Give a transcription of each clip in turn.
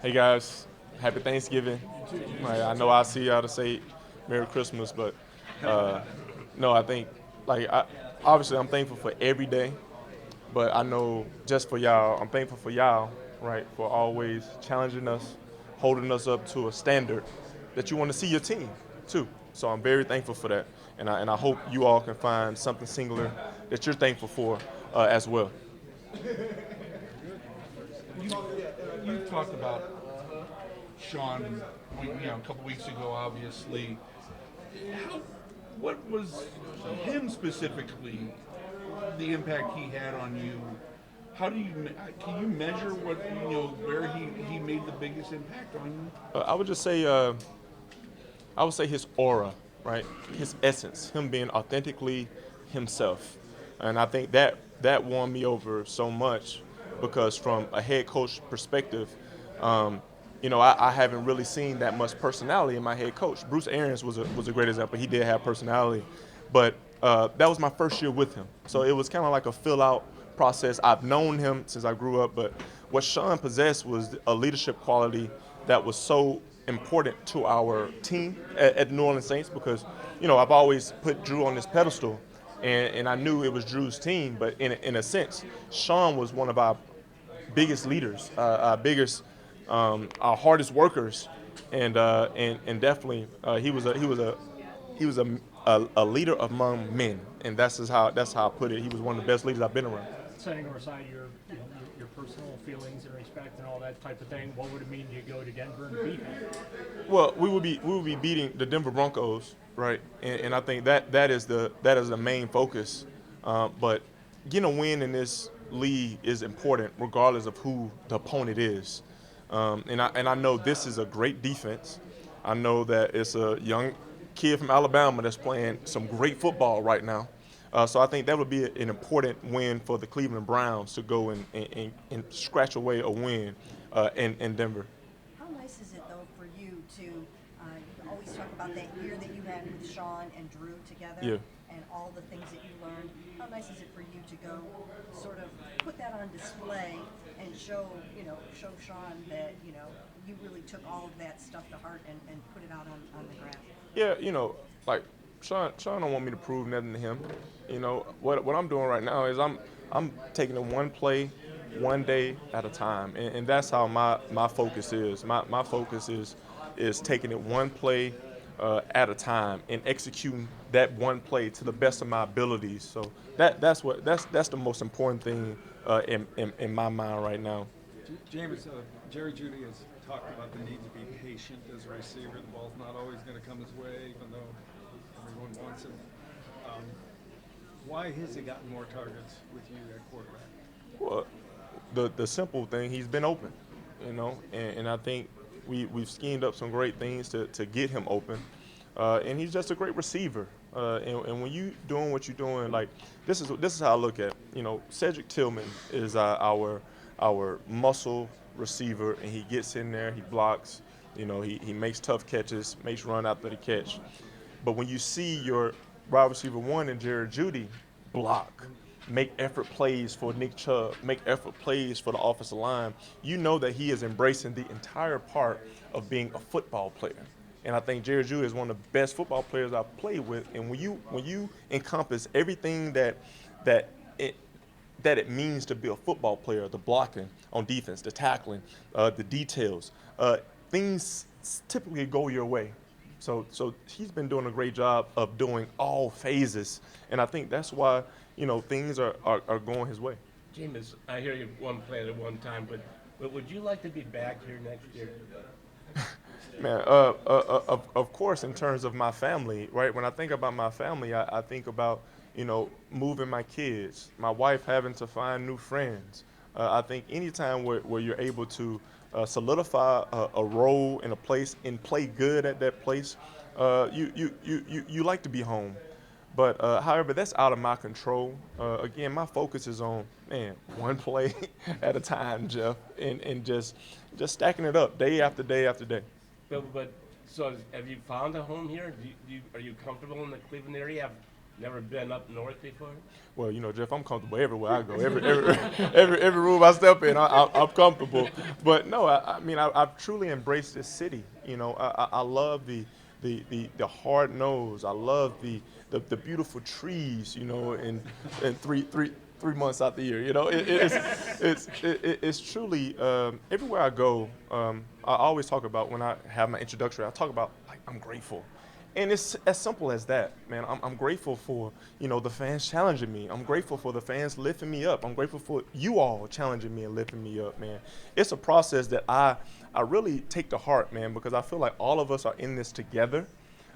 Hey guys, happy Thanksgiving. I know I see y'all to say Merry Christmas, but uh, no, I think obviously I'm thankful for every day, but I know just for y'all, I'm thankful for y'all, right, for always challenging us, holding us up to a standard that you want to see your team too. So I'm very thankful for that, and I hope you all can find something singular that you're thankful for as well. You you talked about Sean, a couple weeks ago, obviously. How, what was him specifically the impact he had on you? How do you can you measure what where he made the biggest impact on you? I would just say I would say his aura, right? His essence, him being authentically himself. And I think that won me over so much because from a head coach perspective, um, I haven't really seen that much personality in my head coach. Bruce Arians was a great example. He did have personality, but that was my first year with him. So it was kind of like a fill out process. I've known him since I grew up, but what Sean possessed was a leadership quality that was so important to our team at New Orleans Saints because, I've always put Drew on this pedestal, and I knew it was Drew's team, but in a sense, Sean was one of our biggest leaders, our biggest, our hardest workers, and definitely he was a leader among men, and that's how I put it. He was one of the best leaders I've been around. Setting aside your personal feelings and respect and all that type of thing, what would it mean to go to Denver and beat him? Well, we will be beating the Denver Broncos, right? And I think that is the main focus. But getting a win in this league is important, regardless of who the opponent is. And I know this is a great defense. I know that it's a young kid from Alabama that's playing some great football right now. So I think that would be an important win for the Cleveland Browns to go and scratch away a win in Denver. How nice is it though for you to you always talk about that year that you had with Sean and Drew together Yeah. and all the things that you learned. How nice is it for you to go sort of put that on display and show Sean that, you really took all of that stuff to heart and put it out on the grass. Yeah, like Sean don't want me to prove nothing to him. What I'm doing right now is I'm taking it one play, one day at a time, and that's how my focus is. My focus is taking it one play at a time and executing that one play to the best of my abilities. So that's the most important thing in my mind right now. Jameis, Jerry Jeudy has talked about the need to be patient as a receiver. The ball's not always going to come his way, even though everyone wants it. Um, why has he gotten more targets with you at quarterback? Well, the simple thing, he's been open, and I think we've schemed up some great things to get him open, and he's just a great receiver. And when you doing what you're doing, like this is how I look at it. Cedric Tillman is our muscle receiver, and he gets in there, he blocks, he makes tough catches, makes run after the catch. But when you see your wide receiver one and Jared Jeudy block, make effort plays for Nick Chubb, make effort plays for the offensive line, you know that he is embracing the entire part of being a football player. And I think Jared Jeudy is one of the best football players I've played with. And when you encompass everything that it that it means to be a football player, the blocking on defense, the tackling, the details, things typically go your way. So he's been doing a great job of doing all phases, and I think that's why things are going his way. Jameis, I hear you one play at one time, but would you like to be back here next year? Man, of course, in terms of my family, right? When I think about my family, I think about, moving my kids, my wife having to find new friends. I think anytime where you're able to solidify a role in a place and play good at that place, you like to be home. But however, that's out of my control. Again, my focus is on, man, one play at a time, Jeff, and just stacking it up day after day after day. But so have you found a home here? Are you comfortable in the Cleveland area? Have Never been up north before? Well, Jeff, I'm comfortable everywhere I go. Every room I step in, I'm comfortable. But no, I mean, I've truly embraced this city. I love the hard nose. I love the beautiful trees. And 3 months out the year. It's truly everywhere I go. I always talk about when I have my introductory. I talk about like I'm grateful. And it's as simple as that, man. I'm grateful for, the fans challenging me. I'm grateful for the fans lifting me up. I'm grateful for you all challenging me and lifting me up, man. It's a process that I really take to heart, man, because I feel like all of us are in this together,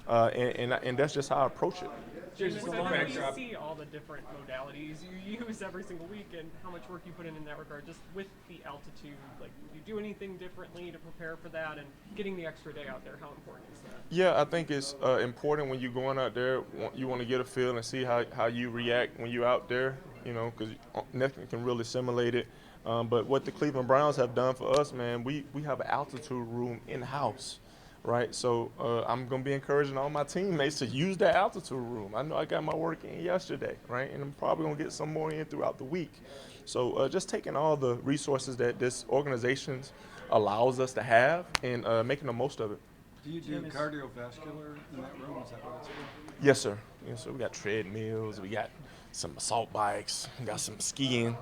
and that's just how I approach it. James, Just so a now little you backdrop. see all the different modalities you use every single week and how much work you put in that regard, just with the altitude. Like, do you do anything differently to prepare for that, and getting the extra day out there? How important is that? Yeah, I think it's important when you're going out there. You want to get a feel and see how you react when you're out there, because nothing can really simulate it. But what the Cleveland Browns have done for us, man, we have an altitude room in-house, right? So I'm going to be encouraging all my teammates to use that altitude room. I know I got my work in yesterday, right? And I'm probably going to get some more in throughout the week. So just taking all the resources that this organization allows us to have and making the most of it. Do you do cardiovascular in that room? Is that what it's for? Yes, sir. Yes, sir. We got treadmills. We got some assault bikes. We got some skiing.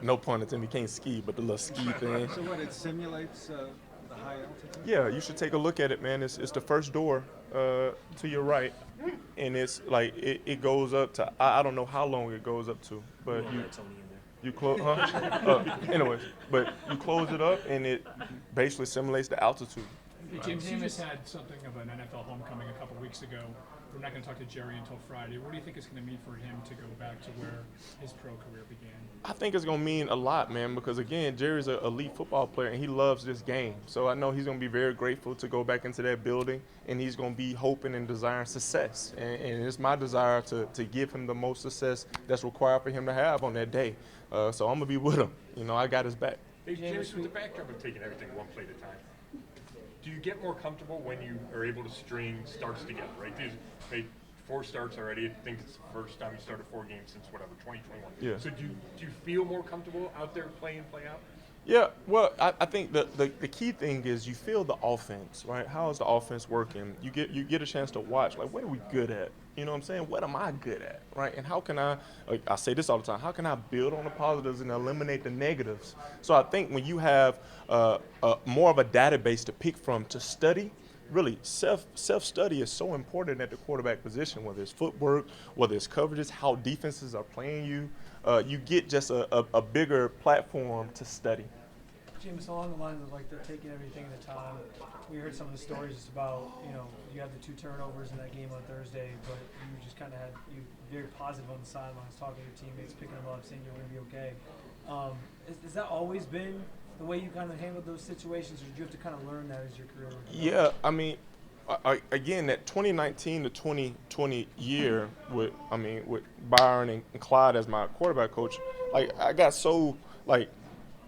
No pun intended. We can't ski, but the little ski thing. So what, it simulates the high altitude? Yeah, you should take a look at it, man. It's the first door to your right, and it's like it goes up to I don't know how long it goes up to, but you close, anyways, but you close it up, and it basically simulates the altitude. Jameis had something of an NFL homecoming a couple weeks ago. We're not going to talk to Jerry until Friday. What do you think it's going to mean for him to go back to where his pro career began? I think it's going to mean a lot, man, because, again, Jerry's an elite football player, and he loves this game. So I know he's going to be very grateful to go back into that building, and he's going to be hoping and desiring success. And it's my desire to give him the most success that's required for him to have on that day. So I'm going to be with him. I got his back. Hey, James, with the backdrop of taking everything one play at a time, do you get more comfortable when you are able to string starts together, right? These made 4 starts already. I think it's the first time you started 4 games since 2021. Yeah. So do you feel more comfortable out there playing play out? Yeah, well, I think the key thing is you feel the offense, right? How is the offense working? You get a chance to watch, like, what are we good at? You know what I'm saying? What am I good at, right? And how can I say this all the time, how can I build on the positives and eliminate the negatives? So I think when you have more of a database to pick from to study, really self-study is so important at the quarterback position, whether it's footwork, whether it's coverages, how defenses are playing you. You get just a bigger platform to study. James, along the lines of like they're taking everything at a time, we heard some of the stories just about, you had the 2 turnovers in that game on Thursday, but you just kind of you very positive on the sidelines, talking to your teammates, picking them up, saying you're going to be okay. Has that always been the way you kind of handled those situations, or did you have to kind of learn that as your career went on? Yeah, I mean, again, that 2019 to 2020 year with Byron and Clyde as my quarterback coach, I got so,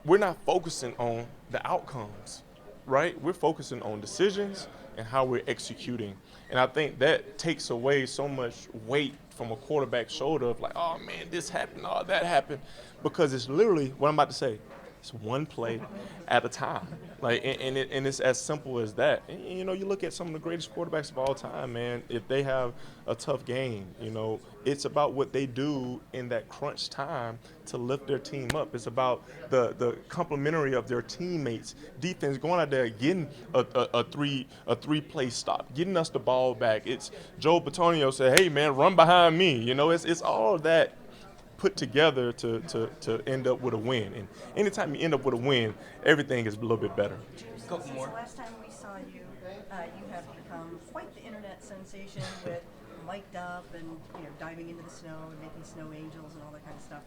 we're not focusing on the outcomes, right? We're focusing on decisions and how we're executing. And I think that takes away so much weight from a quarterback's shoulder of like, oh man, this happened, oh that happened, because it's literally what I'm about to say. It's one play at a time, and it's as simple as that. And, you look at some of the greatest quarterbacks of all time, man. If they have a tough game, it's about what they do in that crunch time to lift their team up. It's about the complementary of their teammates, defense going out there getting a three-play stop, getting us the ball back. It's Joe Batonio say, hey man, run behind me. It's all of that put together to end up with a win. And anytime you end up with a win, everything is a little bit better. Since the last time we saw you, you have become quite the internet sensation with mic'd up and diving into the snow and making snow angels and all that kind of stuff.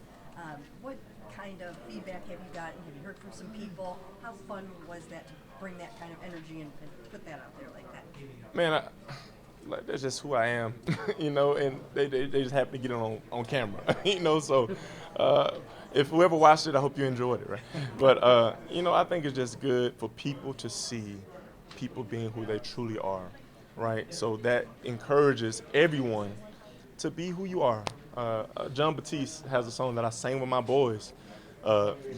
What kind of feedback have you gotten? Have you heard from some people? How fun was that to bring that kind of energy and put that out there like that? Man, that's just who I am, and they just happen to get it on camera, so if whoever watched it, I hope you enjoyed it, right? But, I think it's just good for people to see people being who they truly are, right? So that encourages everyone to be who you are. John Batiste has a song that I sang with my boys.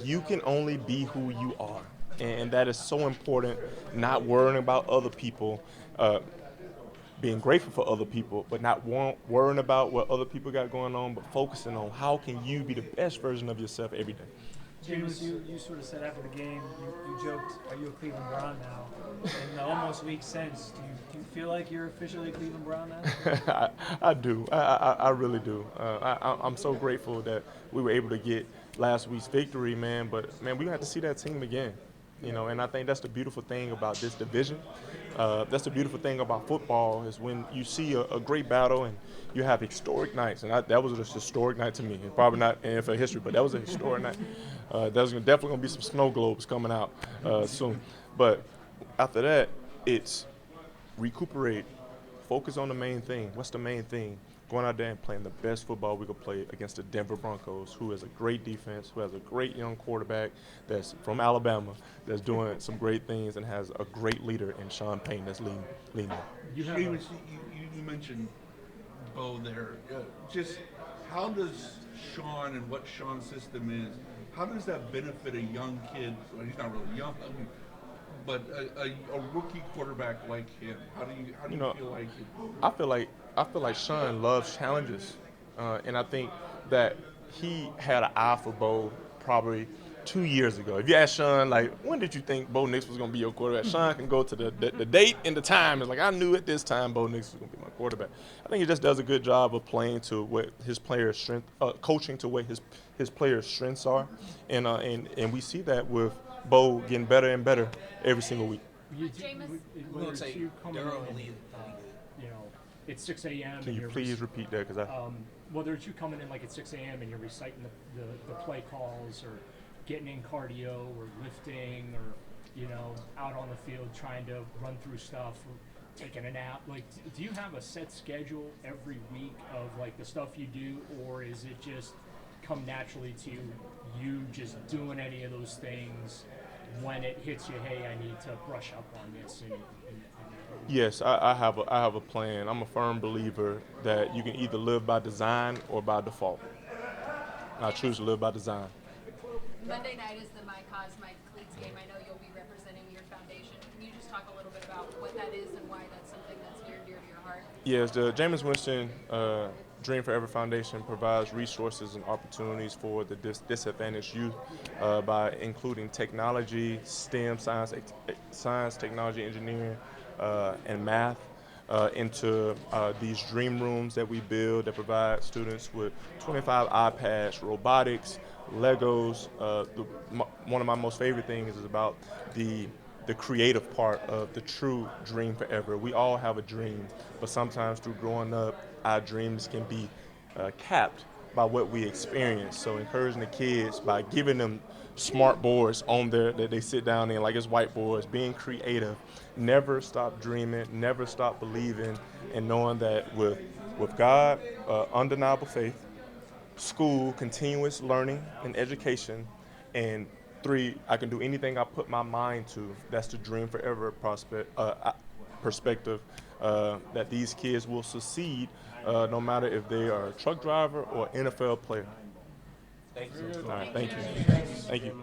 You can only be who you are. And that is so important, not worrying about other people, being grateful for other people, but not worrying about what other people got going on, but focusing on how can you be the best version of yourself every day. James, you sort of said after the game, you joked, are you a Cleveland Brown now? In the almost week since, do you feel like you're officially a Cleveland Brown now? I do. I really do. I'm so grateful that we were able to get last week's victory, man. But, man, we have to see that team again. And I think that's the beautiful thing about this division. That's the beautiful thing about football is when you see a great battle and you have historic nights. And that was a historic night to me. And probably not in NFL history, but that was a historic night. There's definitely going to be some snow globes coming out soon. But after that, it's recuperate, focus on the main thing. What's the main thing? Going out there and playing the best football we could play against the Denver Broncos, who has a great defense, who has a great young quarterback that's from Alabama, that's doing some great things and has a great leader in Sean Payton that's leading them. You mentioned Bo there. Just how does Sean and what Sean's system is, how does that benefit a young kid? Well, he's not really young, but a rookie quarterback like him. How do you feel like it? I feel like Sean loves challenges, and I think that he had an eye for Bo probably 2 years ago. If you ask Sean, like, when did you think Bo Nix was going to be your quarterback? Sean can go to the date and the time. It's like, I knew at this time Bo Nix was going to be my quarterback. I think he just does a good job of playing to what his players' strength, coaching to what his players' strengths are, and we see that with Bo getting better and better every single week. Jameis, it's 6 a.m. Can you please repeat that? Because whether it's you coming in like at 6 a.m. and you're reciting the play calls or getting in cardio or lifting or, out on the field trying to run through stuff or taking a nap, like, do you have a set schedule every week of like the stuff you do, or is it just come naturally to you just doing any of those things when it hits you, hey, I need to brush up on this? Yes, I have a plan. I'm a firm believer that you can either live by design or by default. And I choose to live by design. Monday night is the My Cause, My Cleats game. I know you'll be representing your foundation. Can you just talk a little bit about what that is and why that's something that's near and dear to your heart? Yes, the Jameis Winston Dream Forever Foundation provides resources and opportunities for the disadvantaged youth by including technology, STEM, science, technology, engineering, and math into these dream rooms that we build that provide students with 25 iPads, robotics, Legos. One of my most favorite things is about the creative part of the true Dream Forever. We all have a dream, but sometimes through growing up, our dreams can be capped by what we experience. So encouraging the kids by giving them smart boards on there that they sit down in, like it's whiteboards, being creative, never stop dreaming, never stop believing, and knowing that with God, undeniable faith, school, continuous learning and education, and 3, I can do anything I put my mind to. That's the Dream Forever perspective, that these kids will succeed no matter if they are a truck driver or NFL player. Thank you. All right, thank you. Thank you.